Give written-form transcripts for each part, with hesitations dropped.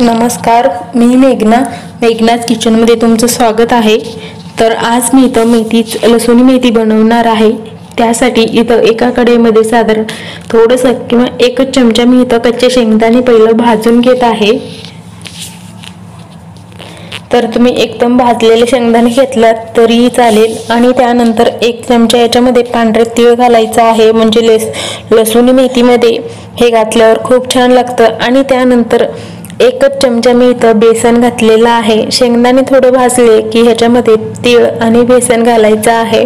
नमस्कार, मी मेघनाच किचनमध्ये तुमचं स्वागत आहे। तर आज मी इथं लसूणी मेथी बनवणार आहे। त्यासाठी इथं एका कढईमध्ये साधारण थोडंसं किंवा एकच चमचा मी इथं कच्चे शेंगदाणे पहिलं भाजून घेत आहे। तर तुम्ही एकदम भाजलेले शेंगदाणे घेतलात तरीही चालेल। आणि त्यानंतर एक चमचा याच्यामध्ये पांढरे तीळ घालायचा आहे, म्हणजे लसूणी मेथीमध्ये हे घातल्यावर खूप छान लागतं। आणि त्यानंतर एकच चमचा मी इथं बेसन घातलेला आहे। शेंगदाणे थोडे भाजले की ह्याच्यामध्ये तीळ आणि बेसन घालायचं आहे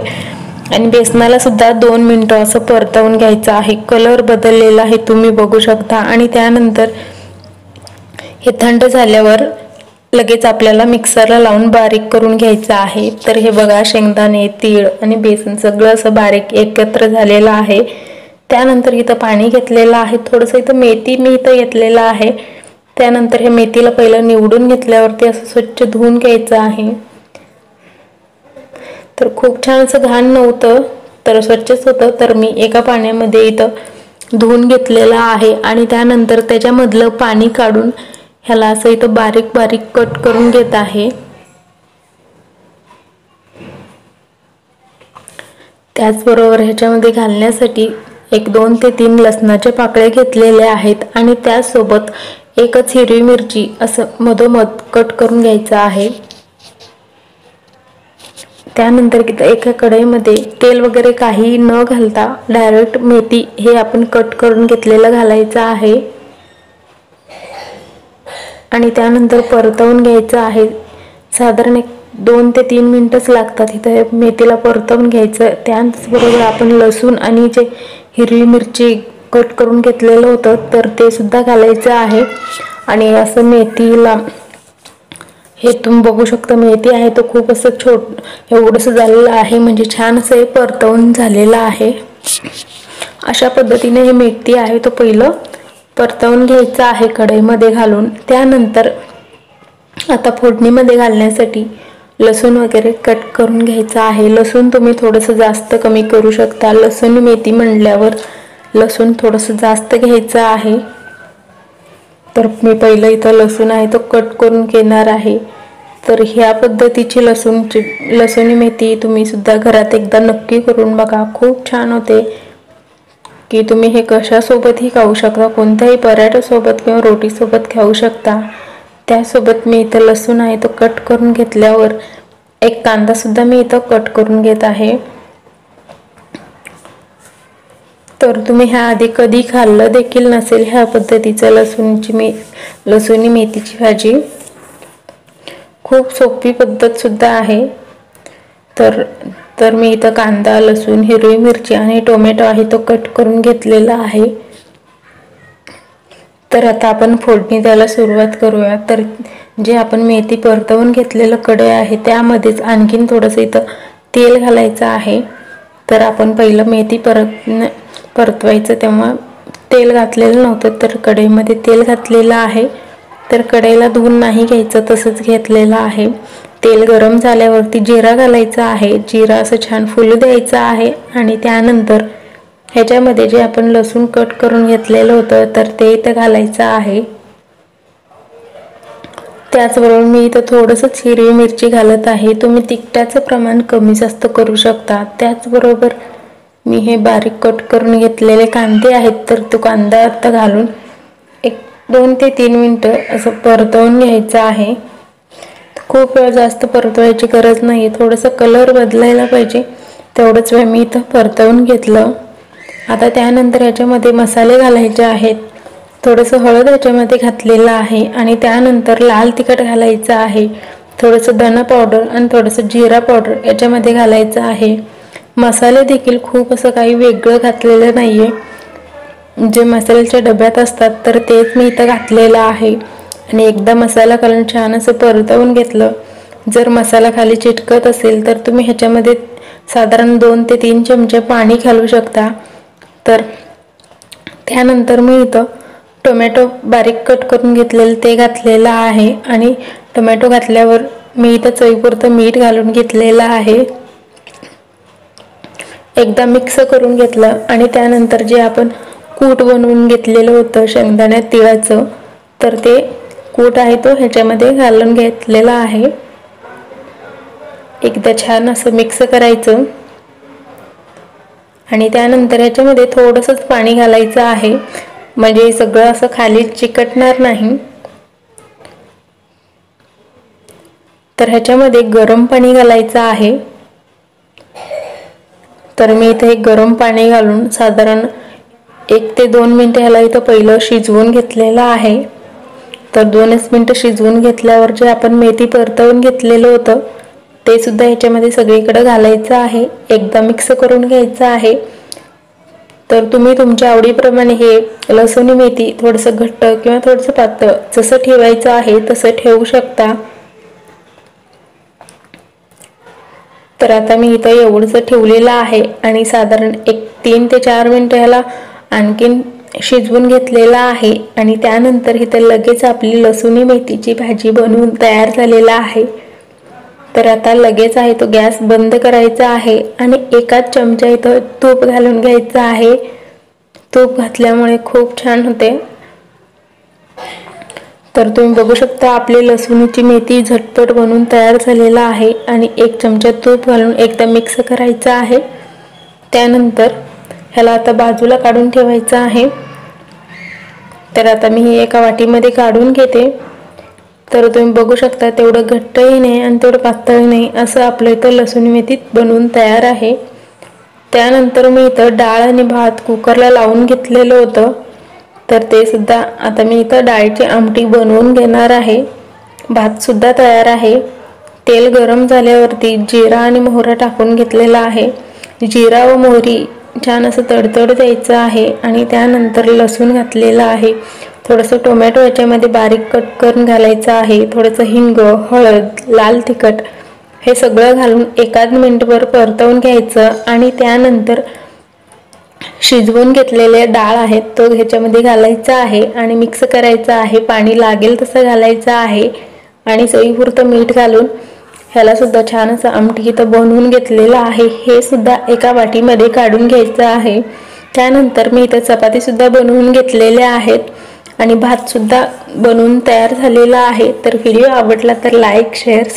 आणि बेसनाला सुद्धा 2 मिनिटं असं परतवून घ्यायचं आहे। कलर बदललेला आहे तुम्ही बघू शकता। आणि त्यानंतर हे थंड झाल्यावर लगेच आपल्याला मिक्सरला लावून बारीक करून घ्यायचं आहे। तर हे बघा, शेंगदाणे, तीळ आणि बेसन सगळं असं बारीक एकत्र झालेलं आहे। त्यानंतर इथं पाणी घेतलेलं आहे, थोडंसं इथं मेथी मी इथं घेतलेलं आहे। त्यानंतर हे मेथीला पहिलं निवडून घेतल्यावरती असं स्वच्छ धुवून घ्यायचं आहे। तर खूप छान असं घाण नव्हतं, तर स्वच्छच होतं। तर मी एका पाण्यामध्ये इथं धुवून घेतलेलं आहे आणि त्यानंतर त्याच्यामधलं पाणी काढून ह्याला असं इथं बारीक बारीक कट करून घेत आहे। त्याचबरोबर ह्याच्यामध्ये घालण्यासाठी 2 ते 3 लसणाच्या पाकळ्या घेतलेल्या आहेत आणि त्यासोबत एकच हिरवी मिरची असं मधोमध कट करून घ्यायचं आहे। त्यानंतर एका कढईमध्ये तेल वगैरे काही न घालता डायरेक्ट मेथी हे आपण कट करून घेतलेलं घालायचं आहे आणि त्यानंतर परतवून घ्यायचं आहे। साधारण 2 ते 3 मिनिटच लागतात इथं मेथीला परतवून घ्यायचं। त्याचबरोबर आपण लसूण आणि जे हिरवी मिरची कट करून घेतलेलं होतं तर ते सुद्धा घालायचं आहे। आणि असं मेथीला हे तुम्ही बघू शकता, मेथी आहे तो खूप असं एवढंसं झालेलं आहे, म्हणजे छान असं हे परतवून झालेलं आहे। अशा पद्धतीने हे मेथी आहे तो पहिलं परतवून घ्यायचं आहे कढईमध्ये घालून। त्यानंतर आता फोडणीमध्ये घालण्यासाठी लसूण वगैरे कट करून घ्यायचं आहे। लसूण तुम्ही थोडंसं जास्त कमी करू शकता, लसूण मेथी म्हणल्यावर लसूण थोडंसं जास्त घ्यायचं आहे। तर मी पहिलं इथं लसूण आहे तो कट करून घेणार आहे। तर ह्या पद्धतीची लसूणी मेथी तुम्ही सुद्धा घरात एकदा नक्की करून बघा, खूप छान होते की तुम्ही हे कशासोबतही खाऊ शकता, कोणत्याही पराठ्यासोबत किंवा रोटीसोबत खाऊ शकता। त्यासोबत मी इथं लसूण आहे तो कट करून घेतल्यावर एक कांदा सुद्धा मी इथं कट करून घेत आहे। तर तुम्ही ह्या आधी कधी खाल्लं देखील नसेल ह्या पद्धतीचं लसूणी मेथीची भाजी, खूप सोपी पद्धत सुद्धा आहे। तर मी इथं कांदा, लसूण, हिरवी मिरची आणि टोमॅटो आहे तो कट करून घेतलेला आहे। तर आता आपण फोडणी द्यायला सुरुवात करूया। तर जे आपण मेथी परतवून घेतलेलं कढई आहे त्यामध्येच आणखीन थोडंसं इथं तेल घालायचं आहे। तर आपण पहिलं मेथी परतवायचं तेव्हा तेल घातलेलं नव्हतं, तर कढईमध्ये तेल घातलेलं आहे। तर कढईला धुवून नाही घ्यायचं, तसंच घेतलेलं आहे। तेल गरम झाल्यावरती जिरा घालायचा आहे, जिरा असं छान फुलू द्यायचं आहे। आणि त्यानंतर ह्याच्यामध्ये जे आपण लसूण कट करून घेतलेलं होतं तर ते इथं घालायचं आहे। त्याचबरोबर मी इथं थोडंसंच हिरवी मिरची घालत आहे, तुम्ही तिखटाचं प्रमाण कमी जास्त करू शकता। त्याचबरोबर मी हे बारीक कट करून घेतलेले कांदे आहेत तर तो कांदा आता घालून 2 ते 3 मिनिटं असं परतवून घ्यायचं आहे। खूप वेळ जास्त परतवायची गरज नाही, थोडंसं कलर बदलायला पाहिजे तेवढंच वेळ मी इथं परतवून घेतलं। आता त्यानंतर याच्यामध्ये मसाले घालायचे आहेत, थोडंसं हळद याच्यामध्ये घातलेलं आहे आणि त्यानंतर लाल तिखट घालायचं आहे, थोडंसं धना पावडर आणि थोडंसं जिरा पावडर याच्यामध्ये घालायचं आहे। मसाले देखील खूप असं काही वेगळं घातलेलं नाही आहे, जे मसाल्याच्या डब्यात असतात तर तेच मी इथं घातलेलं आहे। आणि एकदा मसाला घालून छान असं परतवून घेतलं। जर मसाला खाली चिटकत असेल तर तुम्ही ह्याच्यामध्ये साधारण 2 ते 3 चमचे पाणी घालू शकता। तर त्यानंतर मी इथं टोमॅटो बारीक कट करून घेतलेलं ते घातलेलं आहे आणि टोमॅटो घातल्यावर मी इथं चवीपुरतं मीठ घालून घेतलेलं आहे। एकदा मिक्स करून घेतलं आणि त्यानंतर जे आपण कूट बनवून घेतलेलं होतं शेंगदाण्या तिळाचं तर ते कूट आहे तो ह्याच्यामध्ये घालून घेतलेला आहे। एकदा छान असं मिक्स करायचं आणि त्यानंतर ह्याच्यामध्ये थोडंसं पाणी घालायचं आहे, म्हणजे सगळं असं खाली चिकटणार नाही। तर ह्याच्यामध्ये गरम पाणी घालायचं आहे। तर मी इथे गरम पाणी घालून साधारण 1 ते 2 मिनिटे ह्याला इथं पहिलं शिजवून घेतलेलं आहे। तर 2च मिनिटं शिजवून घेतल्यावर जे आपण मेथी परतवून घेतलेलं होतं ते सुद्धा ह्याच्यामध्ये सगळीकडे घालायचं आहे, एकदा मिक्स करून घ्यायचं आहे। तर तुम्ही तुमच्या आवडीप्रमाणे हे लसूण मेथी थोडंसं घट्ट किंवा थोडंसं पातळ जसं ठेवायचं आहे तसं ठेवू शकता। तर आता मी इथं एवढंच ठेवलेलं आहे आणि साधारण 3 ते 4 मिनिटं ह्याला आणखीन शिजवून घेतलेला आहे आणि त्यानंतर इथं लगेच आपली लसूण मेथीची भाजी बनवून तयार झालेला आहे। तर आता लगेच आहे तो गॅस बंद करायचा आहे आणि एकाच चमचा इथं तूप घालून घ्यायचं आहे। तूप घातल्यामुळे खूप छान होते। तर तुम्ही बघू शकता आपली लसूणीची मेथी झटपट बनवून तयार झालेला आहे आणि 1 चमचा तूप घालून एकदा मिक्स करायचं आहे। त्यानंतर ह्याला आता बाजूला काढून ठेवायचं आहे। तर आता मी हे एका वाटीमध्ये काढून घेते। तर तुम्ही बघू शकता तेवढं घट्टही नाही आणि तेवढं पातळही नाही असं आपलं इथं लसूण मेथी बनवून तयार आहे। त्यानंतर मी इथं डाळ आणि भात कुकरला लावून घेतलेलं होतं, तर ते सुद्धा आता मी इथं डाळीची आमटी बनवून घेणार आहे। भात सुद्धा तयार आहे। तेल गरम झाल्यावरती जिरा आणि मोहरी टाकून घेतलेला आहे। जिरा व मोहरी छान असं तडतड द्यायचं आहे आणि त्यानंतर लसूण घातलेला आहे। थोडंसं टोमॅटो याच्यामध्ये बारीक कट करून घालायचं आहे। थोडंसं हिंग, हळद, लाल तिखट हे सगळं घालून 1 मिनिटभर परतवून घ्यायचं आणि त्यानंतर शिजवून घेतलेले डाळ आहेत तो ह्याच्यामध्ये घालायचा आहे आणि मिक्स करायचा आहे। पाणी लागेल तसं घालायचं आहे आणि चवीपुरतं मीठ घालून ह्याला सुद्धा छान असं आमटी इथं बनवून घेतलेलं आहे। हे सुद्धा एका वाटीमध्ये काढून घ्यायचं आहे। त्यानंतर मी इथं चपाती सुद्धा बनवून घेतलेल्या आहेत आणि भात सुद्धा बनवून तयार झालेला आहे। तर व्हिडिओ आवडला तर लाईक, शेअर